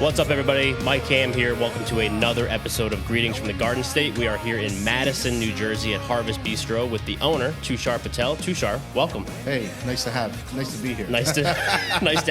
What's up, everybody? Mike Cam here. Welcome to another episode of Greetings from the Garden State. We are here in Madison, New Jersey at Harvest Bistro with the owner, Tushar Patel. Tushar, welcome. Hey, nice to be here. Nice to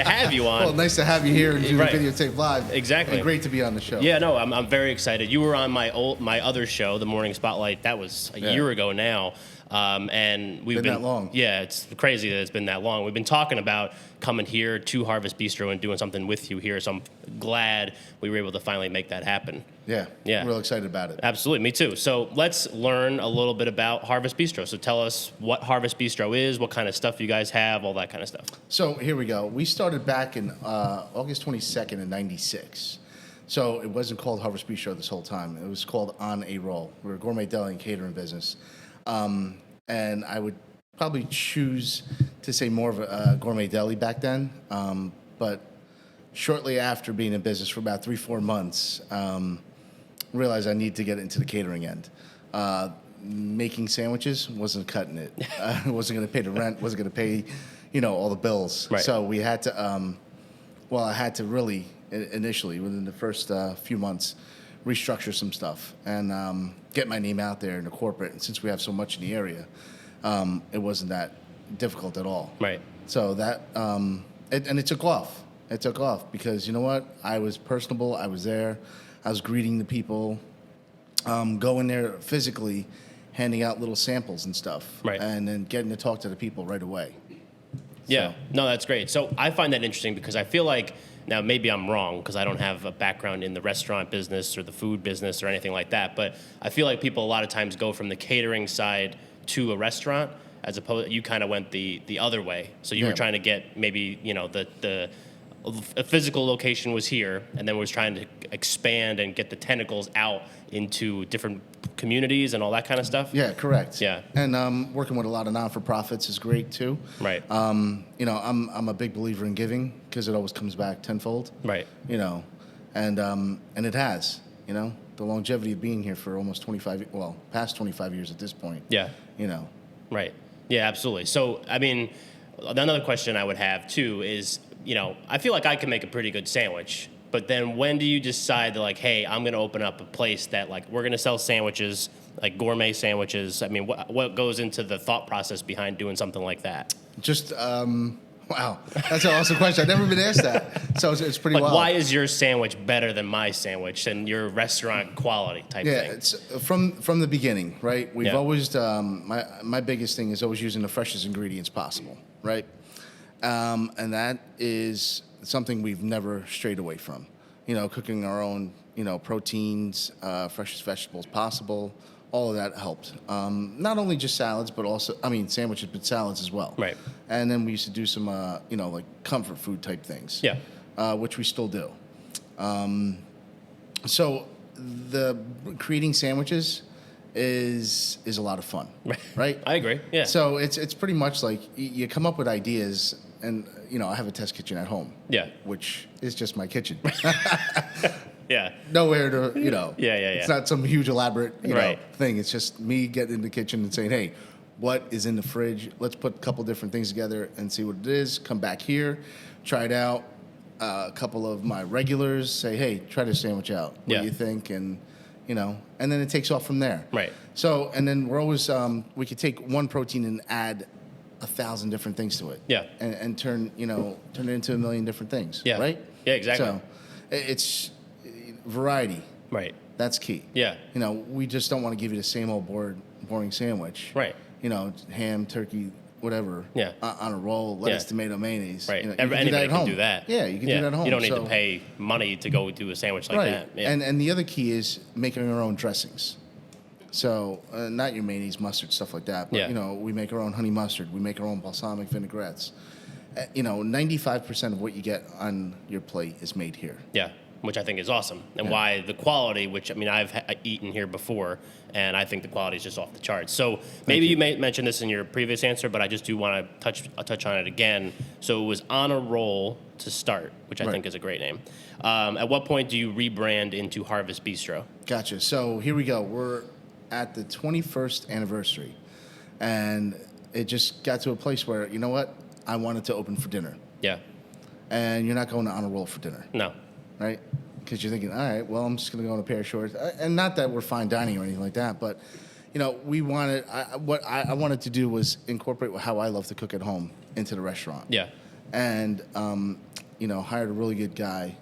have you on. Well, nice to have you here and do the videotape live. Exactly. And great to be on the show. Yeah, no, I'm very excited. You were on my other show, The Morning Spotlight. That was a year ago now. And we've been that long. Yeah, it's crazy that it's been that long. We've been talking about coming here to Harvest Bistro and doing something with you here. So I'm glad we were able to finally make that happen. Yeah. I'm real excited about it. Absolutely, me too. So let's learn a little bit about Harvest Bistro. So tell us what Harvest Bistro is, what kind of stuff you guys have, all that kind of stuff. So here we go. We started back in August 22nd in '96. So it wasn't called Harvest Bistro this whole time. It was called On a Roll. We're a gourmet deli and catering business. And I would probably choose to say more of a gourmet deli back then. But shortly after being in business for about 3-4 months, realized I need to get into the catering end. Making sandwiches wasn't cutting it. Wasn't going to pay the rent, wasn't going to pay, all the bills. Right. So we had to, I had to really, initially, within the first few months, restructure some stuff and get my name out there in the corporate. And since we have so much in the area, it wasn't that difficult at all. Right. So that, it took off. It took off because, you know what? I was personable. I was there. I was greeting the people, going there physically, handing out little samples and stuff. Right. And then getting to talk to the people right away. Yeah. No, that's great. So I find that interesting because I feel like, now, maybe I'm wrong because I don't have a background in the restaurant business or the food business or anything like that, but I feel like people a lot of times go from the catering side to a restaurant as opposed, you kind of went the other way. So you were trying to get maybe, a physical location was here and then was trying to expand and get the tentacles out into different communities and all that kind of stuff. Yeah, correct. Yeah. And working with a lot of non-for-profits is great too. Right. I'm a big believer in giving because it always comes back tenfold. Right. And it has, the longevity of being here for almost past 25 years at this point. Yeah. Right. Yeah, absolutely. So, I mean, another question I would have too is, I feel like I can make a pretty good sandwich, but then when do you decide that, like, hey, I'm going to open up a place that, like, we're going to sell sandwiches, like gourmet sandwiches? I mean, what goes into the thought process behind doing something like that? Just, wow, that's an awesome question. I've never been asked that, so it's pretty wild. Why is your sandwich better than my sandwich and your restaurant quality type thing? Yeah, it's from the beginning, right? We've always, my biggest thing is always using the freshest ingredients possible, right? And that is something we've never strayed away from. Cooking our own, proteins, freshest vegetables possible. All of that helped. Not only just salads, but also, sandwiches, but salads as well. Right. And then we used to do some, like comfort food type things. Yeah. Which we still do. So the creating sandwiches is a lot of fun, right? I agree. Yeah. So it's pretty much like you come up with ideas, and I have a test kitchen at home. Yeah. Which is just my kitchen. Yeah. Nowhere to, Yeah. It's not some huge elaborate, Right. thing. It's just me getting in the kitchen and saying, hey, what is in the fridge? Let's put a couple different things together and see what it is. Come back here, try it out. A couple of my regulars say, hey, try this sandwich out. What do you think? And, and then it takes off from there. Right. So, and then we're always, we could take one protein and add 1,000 different things to it. Yeah. And turn it into 1 million different things. Yeah. Right? Yeah, exactly. So it's variety. Right. That's key. Yeah. We just don't want to give you the same old boring sandwich. Right. Ham, turkey, whatever. Yeah. On a roll, lettuce, tomato, mayonnaise. Right. Anybody can do that. Yeah, you can do that at home. You don't need to pay money to go do a sandwich like that. Yeah. And the other key is making our own dressings. So not your mayonnaise, mustard, stuff like that. But, we make our own honey mustard. We make our own balsamic vinaigrettes. 95% of what you get on your plate is made here. Yeah. which I think is awesome, and why the quality, which I mean I've eaten here before, and I think the quality is just off the charts. So maybe you may mention this in your previous answer, but I just do want to touch on it again. So it was On a Roll to start, which I think is a great name. At what point do you rebrand into Harvest Bistro? Gotcha. So here we go. We're at the 21st anniversary, and it just got to a place where, you know what, I wanted to open for dinner. Yeah. And you're not going to On a Roll for dinner. No. Right? Because you're thinking, all right, well, I'm just going to go in a pair of shorts. And not that we're fine dining or anything like that, but, you know, we wanted, what I wanted to do was incorporate how I love to cook at home into the restaurant. Yeah. And, you know, hired a really good guy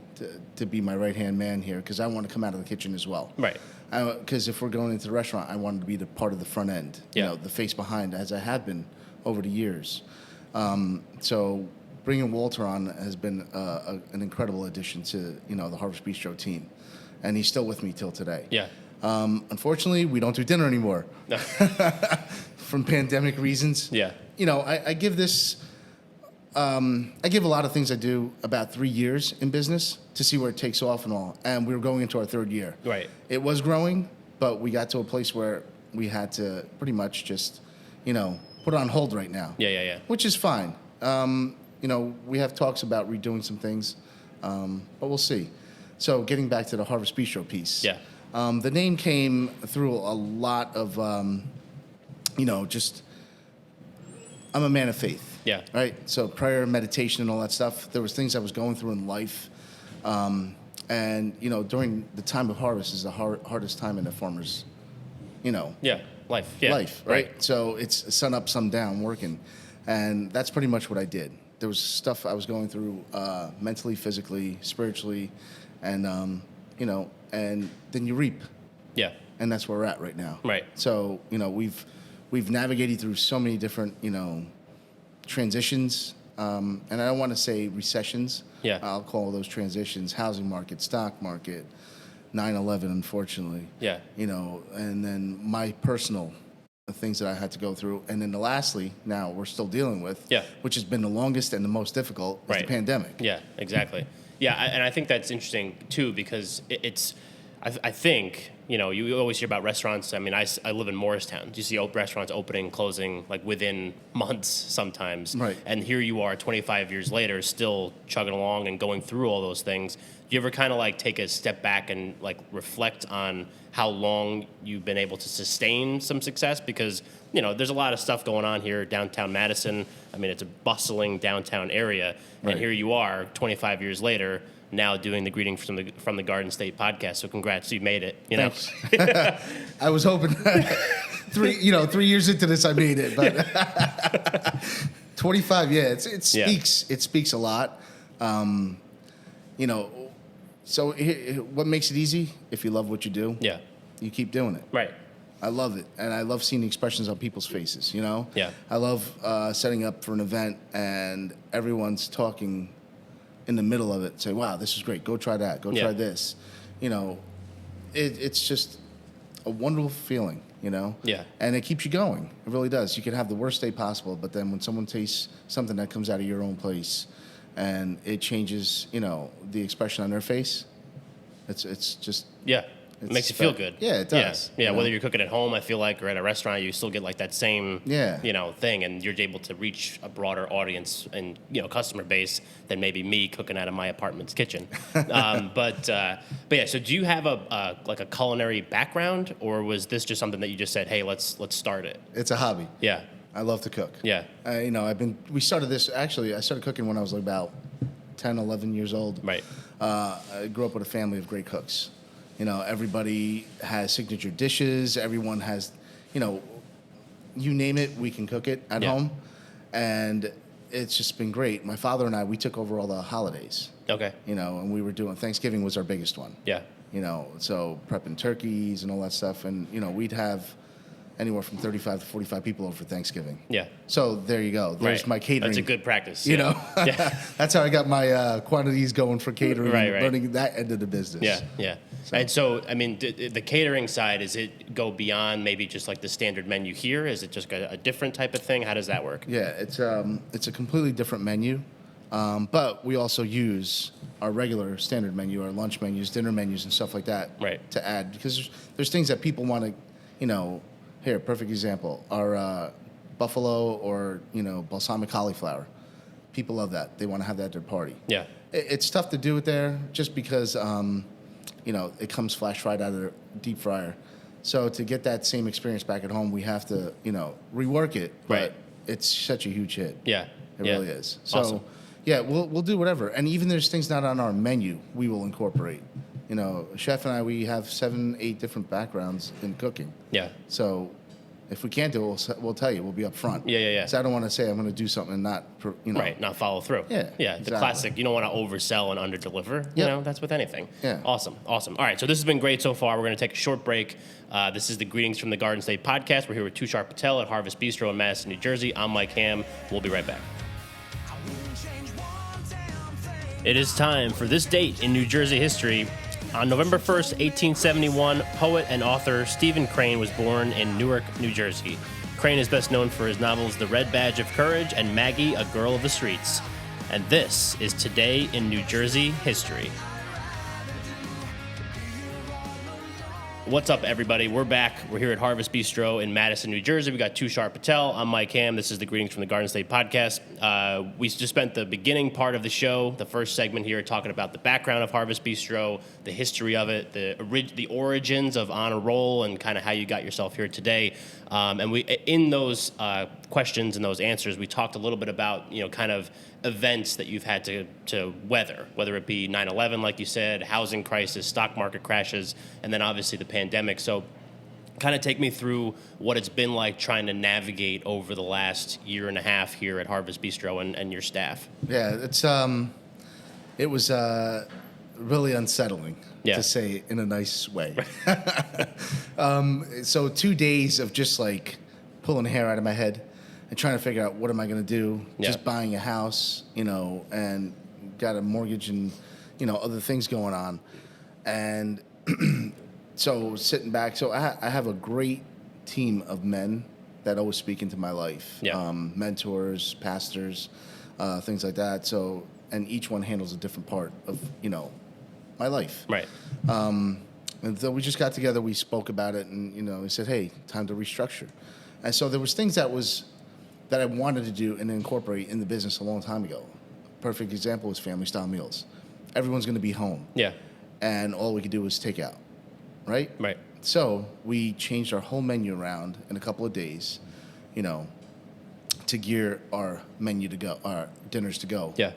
to be my right-hand man here because I want to come out of the kitchen as well. Right. Because if we're going into the restaurant, I wanted to be the part of the front end, you know, the face behind, as I have been over the years. So bringing Walter on has been an incredible addition to, you know, the Harvest Bistro team, and he's still with me till today. Yeah. Unfortunately, we don't do dinner anymore from pandemic reasons. Yeah. You know, I give this. I give a lot of things I do about 3 years in business to see where it takes off and all. And we were going into our third year. Right. It was growing, but we got to a place where we had to pretty much just, you know, put it on hold right now. Yeah. Which is fine. You know, we have talks about redoing some things, but we'll see. So getting back to the Harvest Bistro piece. Yeah. The name came through a lot of, you know, just, I'm a man of faith. Yeah. Right. So prayer, meditation, and all that stuff. There was things I was going through in life, and you know, during the time of harvest is the hardest time in a farmer's, you know. Yeah. Life. Yeah. Life. Right. So it's sun up, sun down, working, and that's pretty much what I did. There was stuff I was going through mentally, physically, spiritually, and you know, and then you reap. Yeah. And that's where we're at right now. Right. So you know, we've navigated through so many different, you know, transitions, and I don't want to say recessions. Yeah. I'll call those transitions: housing market, stock market, 9/11, unfortunately. Yeah. You know, and then my personal things that I had to go through, and then lastly, now we're still dealing with, which has been the longest and the most difficult, is the pandemic. Yeah, exactly. Yeah, and I think that's interesting too because it's. I think, you know, you always hear about restaurants. I mean, I live in Morristown. You see restaurants opening, closing, like within months sometimes. Right. And here you are 25 years later, still chugging along and going through all those things. Do you ever kind of like take a step back and like reflect on how long you've been able to sustain some success? Because, you know, there's a lot of stuff going on here, downtown Madison. I mean, it's a bustling downtown area. Right. And here you are 25 years later, now doing the Greeting from the Garden State podcast. So congrats, you made it. You know, Thanks. I was hoping 3 years into this I made it, but 25, yeah, it speaks a lot. You know, so what makes it easy? If you love what you do, you keep doing it. Right. I love it, and I love seeing the expressions on people's faces. You know, I love setting up for an event and everyone's talking in the middle of it, say, wow, this is great. Go try that. Go try this. You know, it's just a wonderful feeling, you know? Yeah. And it keeps you going. It really does. You can have the worst day possible, but then when someone tastes something that comes out of your own place and it changes, you know, the expression on their face, it's just... Yeah. It makes you feel good. Yeah, it does. Yeah, whether you're cooking at home, I feel like, or at a restaurant, you still get like that same, you know, thing, and you're able to reach a broader audience and, you know, customer base than maybe me cooking out of my apartment's kitchen. But yeah, so do you have a culinary background, or was this just something that you just said, hey, let's start it? It's a hobby. Yeah. I love to cook. Yeah. You know, I started cooking when I was like about 10, 11 years old. Right. I grew up with a family of great cooks. You know, everybody has signature dishes. Everyone has, you know, you name it, we can cook it at home. And it's just been great. My father and I, we took over all the holidays. Okay. You know, and we were doing, Thanksgiving was our biggest one. Yeah. You know, so prepping turkeys and all that stuff. And, you know, we'd have anywhere from 35 to 45 people over for Thanksgiving. Yeah. So there you go. There's my catering. That's a good practice. You know, that's how I got my quantities going for catering, right. learning that end of the business. Yeah. And so, I mean, the catering side, does it go beyond maybe just like the standard menu here? Is it just a different type of thing? How does that work? Yeah, it's a completely different menu. But we also use our regular standard menu, our lunch menus, dinner menus, and stuff like that to add, because there's things that people want to, here, perfect example, our buffalo or, balsamic cauliflower. People love that. They want to have that at their party. Yeah. It's tough to do it there just because, it comes flash fried out of the deep fryer. So to get that same experience back at home, we have to, rework it. But it's such a huge hit. Yeah. It really is. So, awesome. Yeah, we'll do whatever. And even there's things not on our menu, we will incorporate. Chef and I, we have 7, 8 different backgrounds in cooking. Yeah. So if we can't do it, we'll tell you. We'll be up front. Yeah. So I don't want to say I'm going to do something and not, Right, not follow through. Yeah, The exactly. classic, you don't want to oversell and underdeliver. That's with anything. Yeah. Awesome. All right, so this has been great so far. We're going to take a short break. This is the Greetings from the Garden State podcast. We're here with Tushar Patel at Harvest Bistro in Madison, New Jersey. I'm Mike Hamm. We'll be right back. It is time for this date in New Jersey history. On November 1st, 1871, poet and author Stephen Crane was born in Newark, New Jersey. Crane is best known for his novels The Red Badge of Courage and Maggie, a Girl of the Streets. And this is Today in New Jersey History. What's up, everybody? We're back. We're here at Harvest Bistro in Madison, New Jersey. We got Tushar Patel. I'm Mike Hamm. This is the Greetings from the Garden State podcast. We just spent the beginning part of the show, the first segment here, talking about the background of Harvest Bistro, the history of it, the origins of On a Roll, and kind of how you got yourself here today. And we, in those questions and those answers, we talked a little bit about, kind of events that you've had to weather, whether it be 9/11, like you said, housing crisis, stock market crashes, and then obviously the pandemic. So kind of take me through what it's been like trying to navigate over the last year and a half here at Harvest Bistro and your staff. Yeah, it was really unsettling, to say in a nice way. So 2 days of just like pulling hair out of my head and trying to figure out what am I going to do. Just buying a house, and got a mortgage and, other things going on. And so sitting back, so I have a great team of men that always speak into my life. Mentors, pastors, things like that. So, and each one handles a different part of, my life. Right. And so we just got together, we spoke about it, and, we said, hey, time to restructure. And so there was things that I wanted to do and incorporate in the business a long time ago. Perfect example was family style meals. Everyone's going to be home. Yeah. And all we could do was take out, right? Right. So we changed our whole menu around in a couple of days, to gear our menu to go, our dinners to go. Yeah.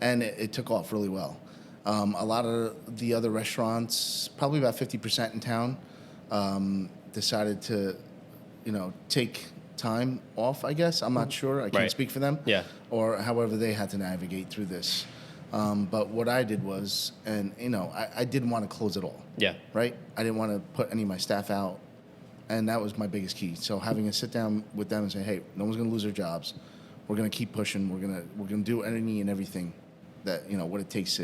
And it took off really well. A lot of the other restaurants, probably about 50% in town, decided to, take time off, I guess. I'm not sure. I can't speak for them. Yeah. Or however they had to navigate through this. But what I did was, and, I didn't want to close it all. Yeah. Right? I didn't want to put any of my staff out. And that was my biggest key. So having a sit down with them and say, hey, no one's going to lose their jobs. We're going to keep pushing. We're going to do any and everything that, what it takes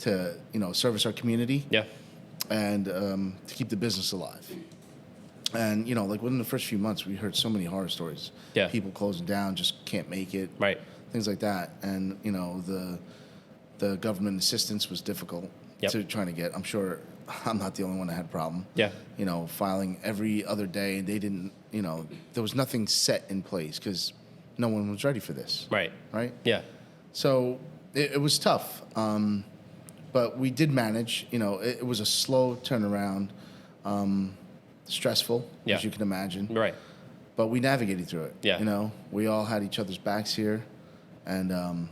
to service our community. Yeah. And to keep the business alive. And, like within the first few months, we heard so many horror stories. Yeah. People closing down, just can't make it. Right. Things like that. And, the government assistance was difficult to trying to get. I'm sure I'm not the only one that had a problem. Yeah. Filing every other day. They didn't, there was nothing set in place because no one was ready for this. Right. Right? Yeah. So it was tough. But we did manage. It was a slow turnaround. Stressful, as you can imagine. Right. But we navigated through it. Yeah. We all had each other's backs here. And,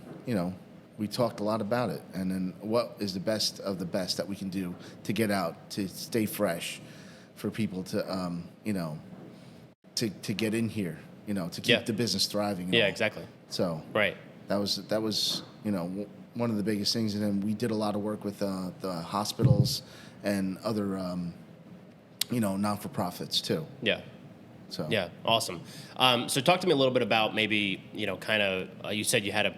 we talked a lot about it. And then what is the best of the best that we can do to get out, to stay fresh, for people to, to get in here, to keep the business thriving. Yeah, exactly. So right. That was one of the biggest things. And then we did a lot of work with the hospitals and other non-for-profits too. Yeah. So yeah, awesome. So talk to me a little bit about maybe, kind of, you said you had a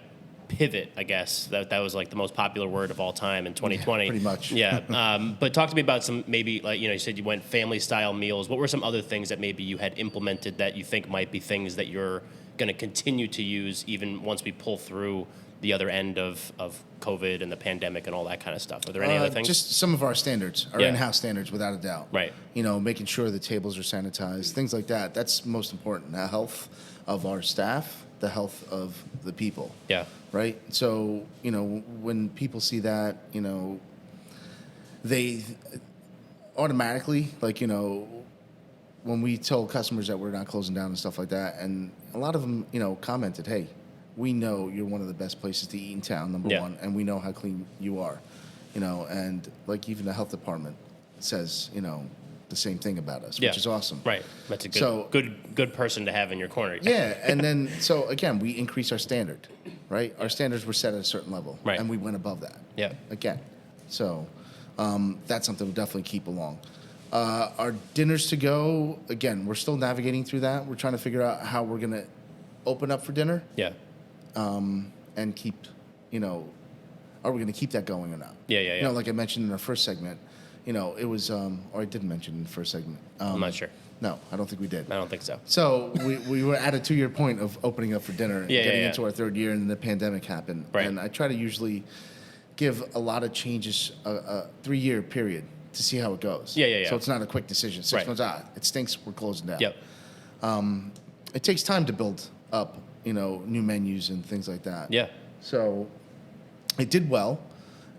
pivot, I guess. That was like the most popular word of all time in 2020. Yeah, pretty much. Yeah. But talk to me about some maybe, like, you said you went family style meals. What were some other things that maybe you had implemented that you think might be things that you're going to continue to use even once we pull through the other end of COVID and the pandemic and all that kind of stuff? Are there any other things? Just some of our standards, our in-house standards, without a doubt. Right. You know, making sure the tables are sanitized, things like that. That's most important. The health of our staff, the health of the people. Yeah. Right? So, you know, when people see that, you know, they automatically, like, you know, when we told customers that we're not closing down and stuff like that, and a lot of them, you know, commented, hey, we know you're one of the best places to eat in town, number one, and we know how clean you are, you know, and like even the health department says, you know, the same thing about us, which is awesome. Right. That's a good person to have in your corner. Yeah, and then, so again, we increase our standard, right? Our standards were set at a certain level, right, and we went above that. Yeah. Again, so that's something we'll definitely keep along. Our dinners to go, again, we're still navigating through that. We're trying to figure out how we're going to open up for dinner. Yeah. And keep, you know, are we going to keep that going or not? Yeah. You know, like I mentioned in our first segment, you know, it was, or I didn't mention in the first segment. I'm not sure. No, I don't think we did. I don't think so. So we were at a 2-year point of opening up for dinner, getting into our 3rd year, and then the pandemic happened. Right. And I try to usually give a lot of changes, a 3-year period to see how it goes. Yeah. So it's not a quick decision. 6 months, it stinks, we're closing down. Yep. It takes time to build up, you know, new menus and things like that. Yeah. So it did well,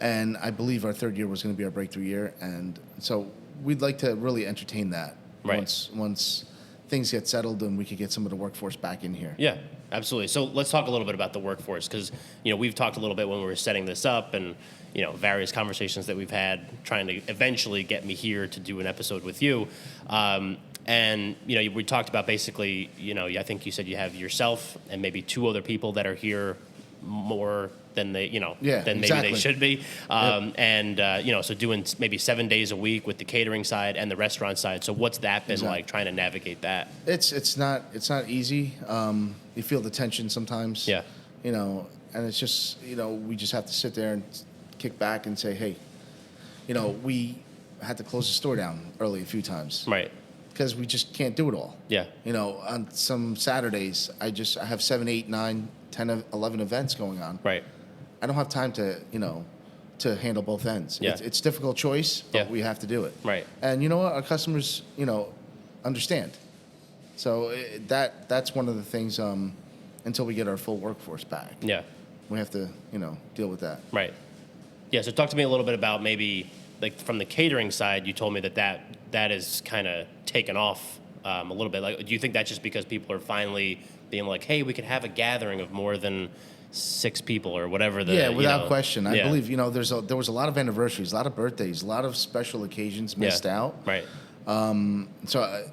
and I believe our 3rd year was going to be our breakthrough year, and so we'd like to really entertain that once things get settled and we could get some of the workforce back in here. Yeah, absolutely. So let's talk a little bit about the workforce, because, you know, we've talked a little bit when we were setting this up, and, you know, various conversations that we've had trying to eventually get me here to do an episode with you. And, you know, we talked about basically, you know, I think you said you have yourself and maybe 2 other people that are here more than they, you know, than maybe they should be. And, you know, so doing maybe 7 days a week with the catering side and the restaurant side. So what's that been like, trying to navigate that? It's not easy. You feel the tension sometimes. Yeah. You know, and it's just, you know, we just have to sit there and kick back and say, hey, you know, we had to close the store down early a few times. Right. Because we just can't do it all. Yeah. You know, on some Saturdays, I have 7, 8, 9, 10, 11 events going on. Right. I don't have time to, you know, to handle both ends. Yeah. It's a difficult choice, but we have to do it. Right. And you know what? Our customers, you know, understand. So that's one of the things until we get our full workforce back. Yeah. We have to, you know, deal with that. Right. Yeah, so talk to me a little bit about maybe, like, from the catering side, you told me that is kind of taken off a little bit. Like, do you think that's just because people are finally being like, hey, we could have a gathering of more than 6 people or whatever the, without question. I believe, you know, there was a lot of anniversaries, a lot of birthdays, a lot of special occasions missed out. Right. So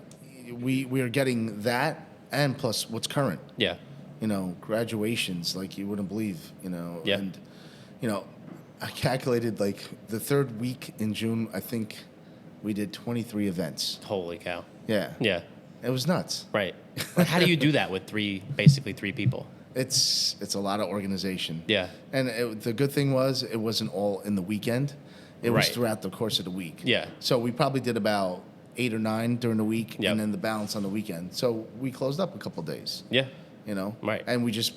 we are getting that, and plus what's current. Yeah. You know, graduations like you wouldn't believe, you know. Yeah. And, you know, I calculated, like, the 3rd week in June, I think we did 23 events. Holy cow. Yeah. Yeah. It was nuts. Right. How do you do that with basically three people? It's a lot of organization. Yeah. And the good thing was it wasn't all in the weekend. It was throughout the course of the week. Yeah. So we probably did about 8 or 9 during the week, Yep. and then the balance on the weekend. So we closed up a couple of days. Yeah. You know? Right. And we just,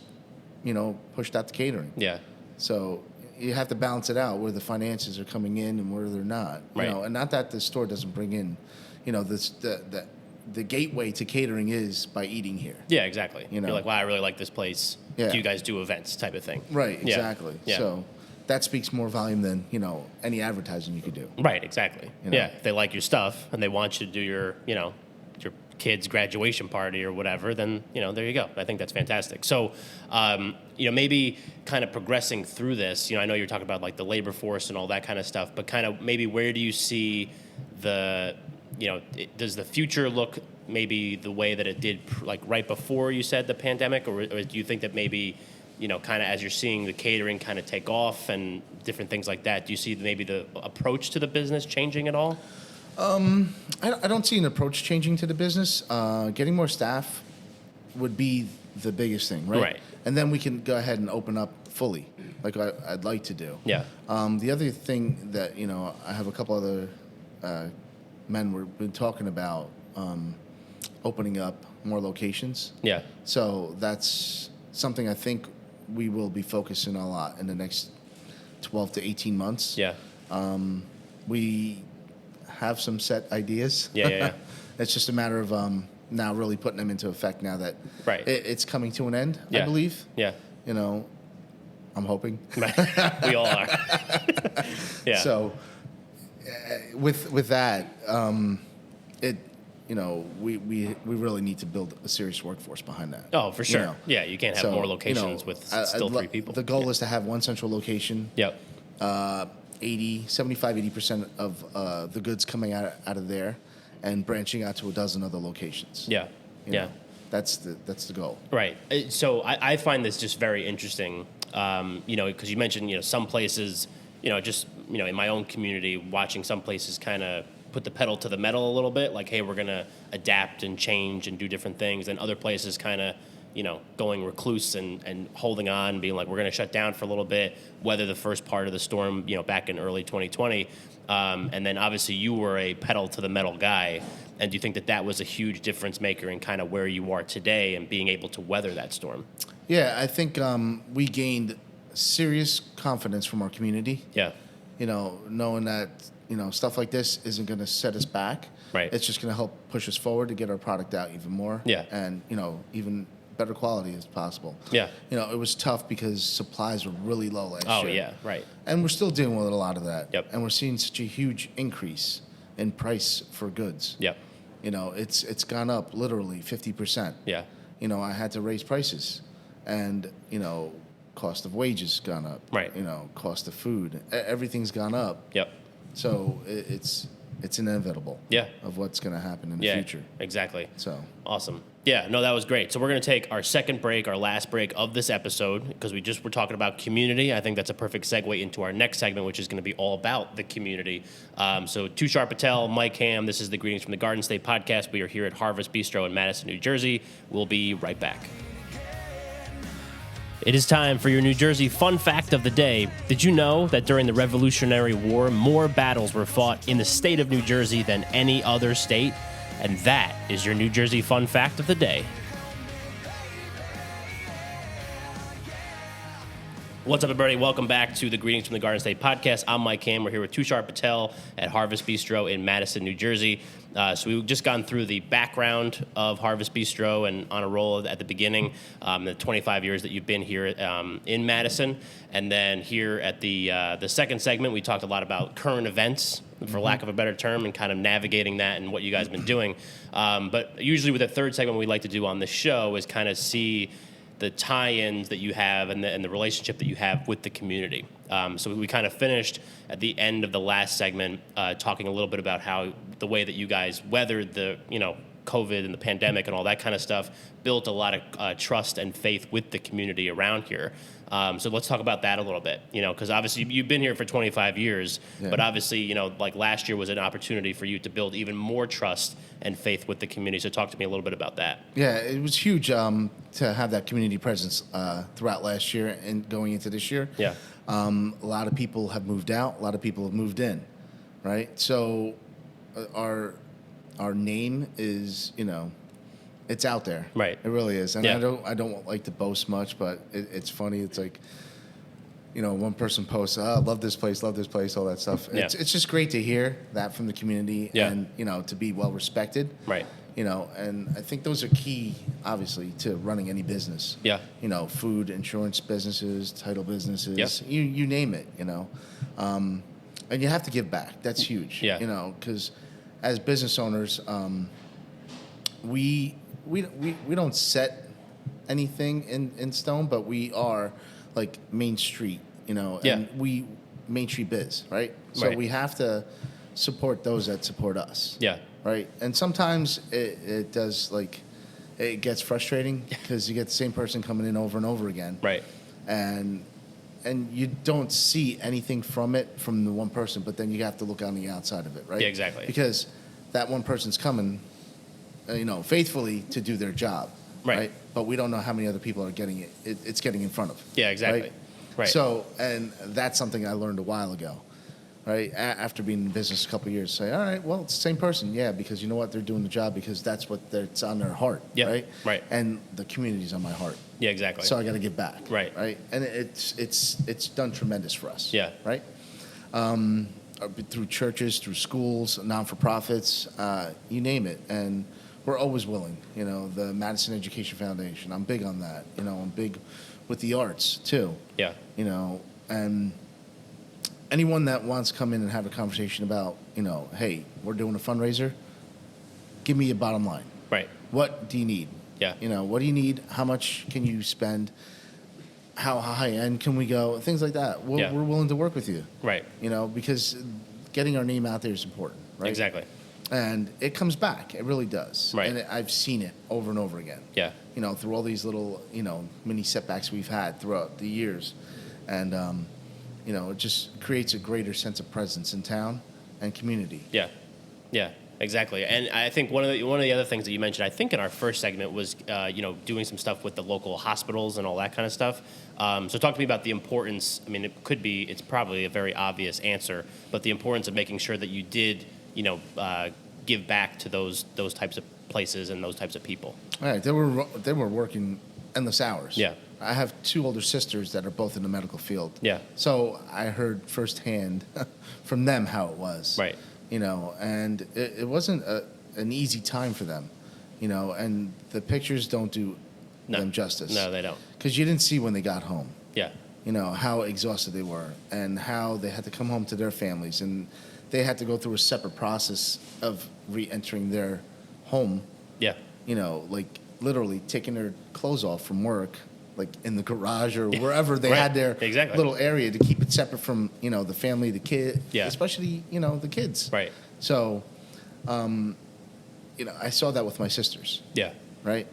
you know, pushed out the catering. Yeah. So you have to balance it out where the finances are coming in and where they're not. Right. You know, and not that the store doesn't bring in, you know, the gateway to catering is by eating here. Yeah, exactly. You know? You're like, wow, I really like this place. Yeah. Do you guys do events type of thing? Right, Yeah. exactly. Yeah. So that speaks more volume than, you know, any advertising you could do. Right, exactly. You know? Yeah, if they like your stuff and they want you to do your, you know, your kid's graduation party or whatever, then, you know, there you go. I think that's fantastic. So, you know, maybe kind of progressing through this, you know, I know you're talking about like the labor force and all that kind of stuff, but kind of maybe where do you see you know, does the future look maybe the way that it did like right before you said the pandemic, or do you think that maybe, you know, kind of as you're seeing the catering kind of take off and different things like that, do you see maybe the approach to the business changing at all? I don't see an approach changing to the business. Getting more staff would be the biggest thing, right? Right. And then we can go ahead and open up fully, like I'd like to do. Yeah. The other thing that, you know, I have a couple other men we've been talking about opening up more locations. Yeah. So that's something I think we will be focusing a lot in the next 12 to 18 months. Yeah. We have some set ideas. Yeah. It's just a matter of now really putting them into effect now that Right. it's coming to an end, Yeah. I believe. Yeah. You know, I'm hoping. We all are. Yeah. So with that, we really need to build a serious workforce behind that. Oh, for sure. You know? Yeah, you can't have more locations with still 3 people. The goal is to have one central location. Yep. 80% of the goods coming out of there and branching out to a dozen other locations. Yeah. You know, that's the goal. Right. So I find this just very interesting, because you mentioned, some places, just, in my own community, watching some places kind of put the pedal to the metal a little bit, like, hey, we're going to adapt and change and do different things. And other places kind of, going recluse and holding on, being like, we're going to shut down for a little bit, weather the first part of the storm, back in early 2020. And then obviously you were a pedal to the metal guy. And do you think that was a huge difference maker in kind of where you are today and being able to weather that storm? Yeah, I think we gained serious confidence from our community. Yeah. Knowing that, stuff like this isn't going to set us back. Right. It's just going to help push us forward to get our product out even more. Yeah. And, even better quality as possible. Yeah. It was tough because supplies were really low last year. Oh, yeah, right. And we're still dealing with a lot of that. Yep. And we're seeing such a huge increase in price for goods. Yep. It's gone up literally 50%. Yeah. I had to raise prices. And, cost of wages gone up. Right. Cost of food. Everything's gone up. Yep. So it's inevitable. Yeah. Of what's going to happen in the future. Exactly. So awesome. Yeah, no, that was great. So we're going to take our second break, our last break of this episode, because we're talking about community. I think that's a perfect segue into our next segment, which is going to be all about the community. So Tushar Patel, Mike Ham, this is the Greetings from the Garden State podcast. We are here at Harvest Bistro in Madison, New Jersey. We'll be right back. It is time for your New Jersey fun fact of the day. Did you know that during the Revolutionary War, more battles were fought in the state of New Jersey than any other state? And that is your New Jersey fun fact of the day. What's up, everybody? Welcome back to the Greetings from the Garden State podcast. I'm Mike Ham. We're here with Tushar Patel at Harvest Bistro in Madison, New Jersey. So we've just gone through the background of Harvest Bistro and on a roll at the beginning, the 25 years that you've been here in Madison. And then here at the second segment, we talked a lot about current events, for lack of a better term, and kind of navigating that and what you guys have been doing. But usually with the third segment we like to do on the show is kind of see the tie-ins that you have and the relationship that you have with the community. So we kind of finished at the end of the last segment talking a little bit about how the way that you guys weathered the, COVID and the pandemic and all that kind of stuff built a lot of trust and faith with the community around here. So let's talk about that a little bit, because obviously you've been here for 25 years, but obviously, like last year was an opportunity for you to build even more trust and faith with the community. So talk to me a little bit about that. Yeah, it was huge to have that community presence throughout last year and going into this year. Yeah. A lot of people have moved out. A lot of people have moved in, right? So our name is, it's out there. Right. It really is. And Yeah. I don't like to boast much, but it's funny. It's like, one person posts, love this place, all that stuff. Yeah. It's just great to hear that from the community Yeah. and, to be well respected. Right. And I think those are key, obviously, to running any business. Yeah. Food, insurance businesses, title businesses, Yeah. you name it, and you have to give back. That's huge. Yeah. Because as business owners, we don't set anything in stone, but we are like Main Street, Yeah. and we Main Street biz, right? So Right. we have to support those that support us. Yeah. Right. And sometimes it does, it gets frustrating because you get the same person coming in over and over again. Right. And you don't see anything from the one person, but then you have to look on the outside of it, right? Yeah, exactly. Because that one person's coming, faithfully to do their job. Right. But we don't know how many other people are getting it. It's getting in front of. Yeah, exactly. Right. So, and that's something I learned a while ago. right? After being in business a couple of years, say, all right, well, it's the same person. Yeah, because you know what? They're doing the job because that's it's on their heart, Yeah, right? right. And the community's on my heart. Yeah, exactly. So I got to give back. Right. Right. And it's done tremendous for us. Yeah. Right. Through churches, through schools, non-for-profits, you name it. And we're always willing. You know, the Madison Education Foundation, I'm big on that. You know, I'm big with the arts too. Yeah. You know, and anyone that wants to come in and have a conversation about, you know, hey, we're doing a fundraiser, give me a bottom line. Right. What do you need? Yeah. You know, what do you need? How much can you spend? How high end can we go? Things like that. We're willing to work with you. Right. You know, because getting our name out there is important, right? Exactly. And it comes back. It really does. Right. And I've seen it over and over again. Yeah. You know, through all these little, you know, mini setbacks we've had throughout the years. And, you know, it just creates a greater sense of presence in town and community. Yeah. Yeah. Exactly, and I think one of the other things that you mentioned, I think in our first segment, was you know, doing some stuff with the local hospitals and all that kind of stuff. So talk to me about the importance. I mean, it's probably a very obvious answer, but the importance of making sure that you did, you know, give back to those types of places and those types of people. All right, they were working endless hours. Yeah. I have two older sisters that are both in the medical field. Yeah. So I heard firsthand from them how it was. Right. You know, and it wasn't an easy time for them, you know, and the pictures don't do them justice. No, they don't. Because you didn't see when they got home. Yeah. You know, how exhausted they were and how they had to come home to their families and they had to go through a separate process of re-entering their home. Yeah. You know, like literally taking their clothes off from work, like in the garage or wherever they had their little area to keep it separate from, you know, the family, the kid, especially, you know, the kids. Right. So, you know, I saw that with my sisters. Yeah. Right.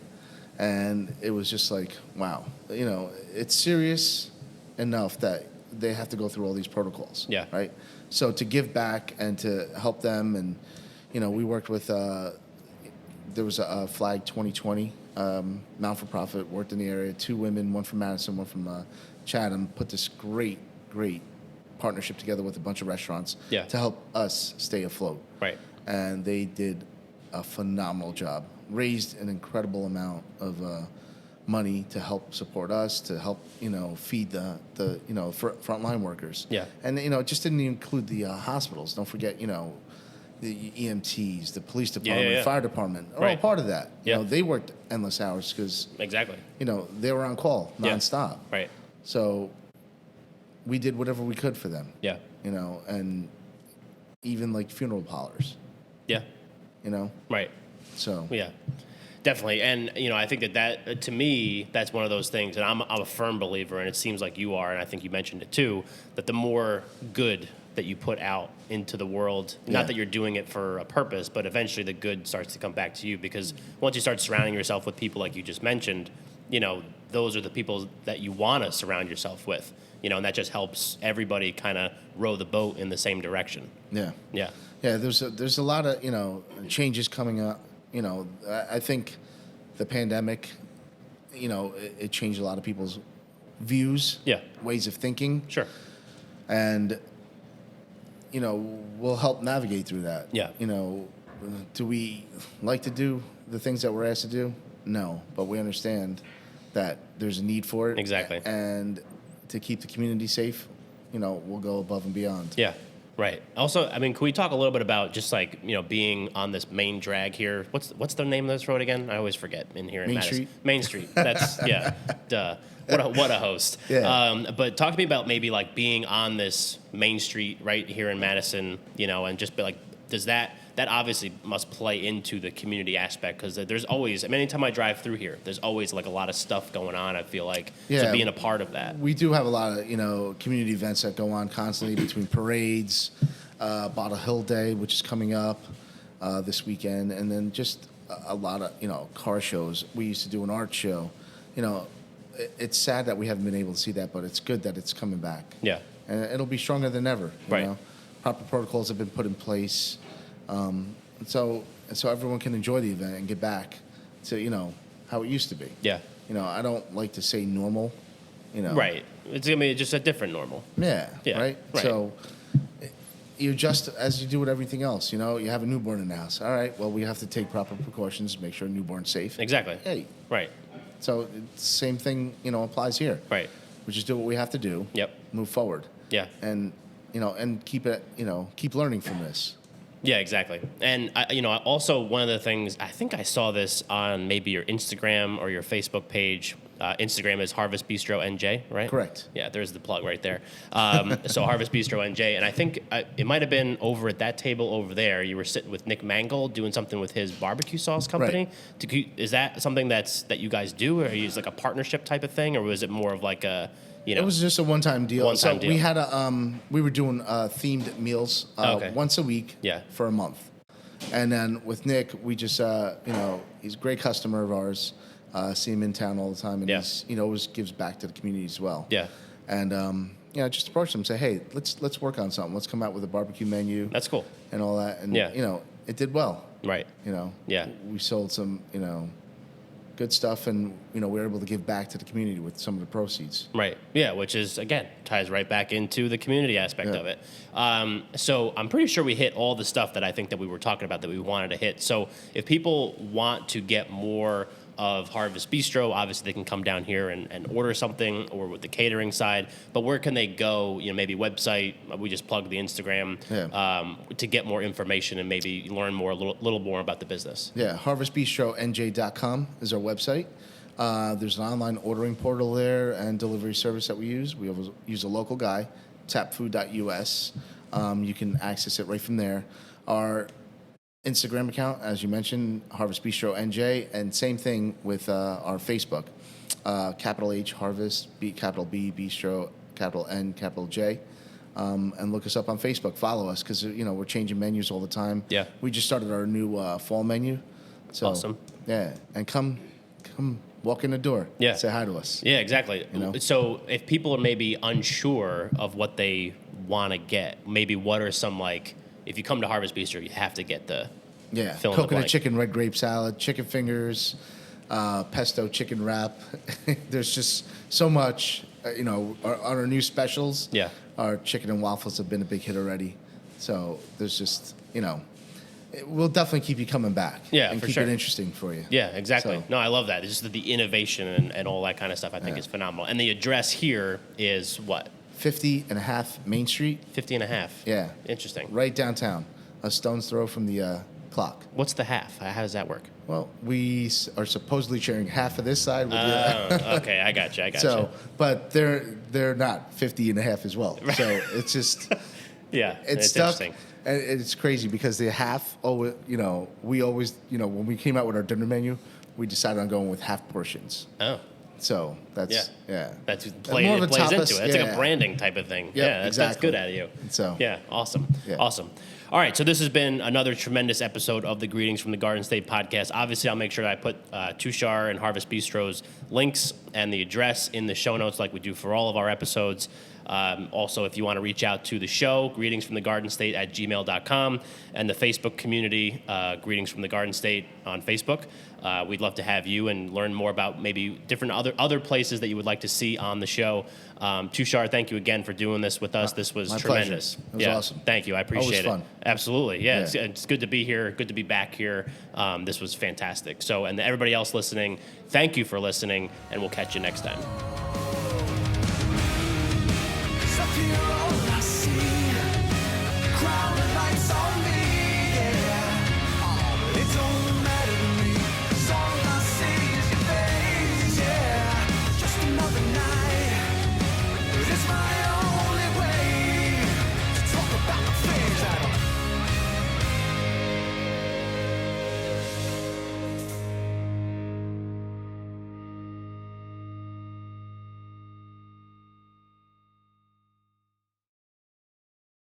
And it was just like, wow, you know, it's serious enough that they have to go through all these protocols. Yeah. Right. So to give back and to help them, and, you know, we worked with, there was a Flag 2020 non-for-profit, worked in the area, 2 women, one from Madison, one from Chatham, put this great partnership together with a bunch of restaurants to help us stay afloat. Right. And they did a phenomenal job, raised an incredible amount of money to help support us, to help, you know, feed the you know, frontline workers. Yeah. And, you know, it just didn't include the hospitals. Don't forget, you know, the EMTs, the police department, fire department, are all part of that. You know, they worked endless hours because, you know, they were on call nonstop. Right. So we did whatever we could for them. Yeah. You know, and even like funeral parlors. Yeah. You know? Right. So. Yeah. Definitely. And, you know, I think that to me, that's one of those things, and I'm a firm believer, and it seems like you are, and I think you mentioned it too, that the more good that you put out into the world, not that you're doing it for a purpose, but eventually the good starts to come back to you, because once you start surrounding yourself with people like you just mentioned, you know, those are the people that you want to surround yourself with, you know, and that just helps everybody kind of row the boat in the same direction. Yeah. Yeah. Yeah, there's a lot of, you know, changes coming up. You know, I think the pandemic, you know, it changed a lot of people's views, ways of thinking. Sure. And, you know, we'll help navigate through that. Yeah. You know, do we like to do the things that we're asked to do? No, but we understand that there's a need for it. Exactly. And to keep the community safe, you know, we'll go above and beyond. Yeah. Right. Also, I mean, can we talk a little bit about just like, you know, being on this main drag here? What's the name of this road again? I always forget in here in Main Madison. Street? Main Street. That's duh. What a host. Yeah. But talk to me about maybe like being on this main street right here in Madison, you know, and just be like, does that obviously must play into the community aspect, because there's always, I mean, anytime I drive through here, there's always like a lot of stuff going on, I feel like. So being a part of that. We do have a lot of, you know, community events that go on constantly between parades, Bottle Hill Day, which is coming up this weekend, and then just a lot of, you know, car shows. We used to do an art show. You know, it's sad that we haven't been able to see that, but it's good that it's coming back. Yeah. And it'll be stronger than ever. Right. You know? Proper protocols have been put in place. So everyone can enjoy the event and get back to, you know, how it used to be. Yeah. You know, I don't like to say normal, you know. Right. It's going to be just a different normal. Yeah. Yeah, Right? right. So you adjust as you do with everything else. You know, you have a newborn in the house. All right, well, we have to take proper precautions, make sure newborn's safe. Exactly. Hey, Right. so same thing, applies here. Right. We just do what we have to do. Yep. Move forward. Yeah. And and keep learning from this. Yeah, exactly. And also one of the things, I think I saw this on maybe your Instagram or your Facebook page. Instagram is Harvest Bistro NJ, right? Correct. Yeah, there's the plug right there. So Harvest Bistro NJ, and I think it might have been over at that table over there. You were sitting with Nick Mangold doing something with his barbecue sauce company. Right. Is that something that you guys do, or is like a partnership type of thing, or was it more of like a It was just a one-time deal. One-time deal. We had we were doing themed meals once a week for a month. And then with Nick, we just, he's a great customer of ours. See him in town all the time, and he's, always gives back to the community as well. Yeah. And, just approach him and say, hey, let's work on something. Let's come out with a barbecue menu. That's cool. And all that. And, it did well. Right. Yeah. We sold some, good stuff, and we were able to give back to the community with some of the proceeds. Right. Yeah, which is again ties right back into the community aspect of it. So I'm pretty sure we hit all the stuff that I think that we were talking about that we wanted to hit. So if people want to get more of Harvest Bistro, obviously they can come down here and order something, or with the catering side. But where can they go? Maybe website. We just plugged the Instagram to get more information and maybe learn more a little more about the business. Yeah, harvestbistronj.com is our website. There's an online ordering portal there and delivery service that we use. We use a local guy, tapfood.us. You can access it right from there. Our Instagram account, as you mentioned, Harvest Bistro NJ, and same thing with our Facebook, capital H Harvest, capital B Bistro, capital N, capital J, and look us up on Facebook. Follow us because we're changing menus all the time. Yeah, we just started our new fall menu. So, awesome. Yeah, and come walk in the door. Yeah, say hi to us. Yeah, exactly. So if people are maybe unsure of what they want to get, maybe what are some if you come to Harvest Bistro, you have to get the coconut chicken red grape salad, chicken fingers, pesto chicken wrap. There's just so much. Our new specials. Yeah, our chicken and waffles have been a big hit already. So there's just we'll definitely keep you coming back. Yeah, and for keep sure. it interesting for you. Yeah, exactly. So, no, I love that. It's just the innovation and all that kind of stuff. I think is phenomenal. And the address here is what? 50 and a half Main Street. 50 and a half. Yeah. Interesting. Right downtown, a stone's throw from the clock. What's the half? How does that work? Well, we are supposedly sharing half of this side with okay, I got you. So, but they're not 50 and a half as well. So it's just it's stuck. And it's crazy because the half, we always, when we came out with our dinner menu, we decided on going with half portions. Oh. So that's that's it plays into it. That's like a branding type of thing. Yep, that's good out of you. So awesome. Awesome. All right, so this has been another tremendous episode of the Greetings from the Garden State podcast. Obviously, I'll make sure that I put Tushar and Harvest Bistro's links and the address in the show notes like we do for all of our episodes. Also, if you want to reach out to the show, Greetings from the Garden State at gmail.com, and the Facebook community, Greetings from the Garden State on Facebook. We'd love to have you and learn more about maybe different other places that you would like to see on the show. Tushar, thank you again for doing this with us. This was tremendous. Pleasure. It was awesome. Thank you. I appreciate it. Fun. Absolutely. Yeah, it's good to be here. Good to be back here. This was fantastic. So, and everybody else listening, thank you for listening, and we'll catch you next time.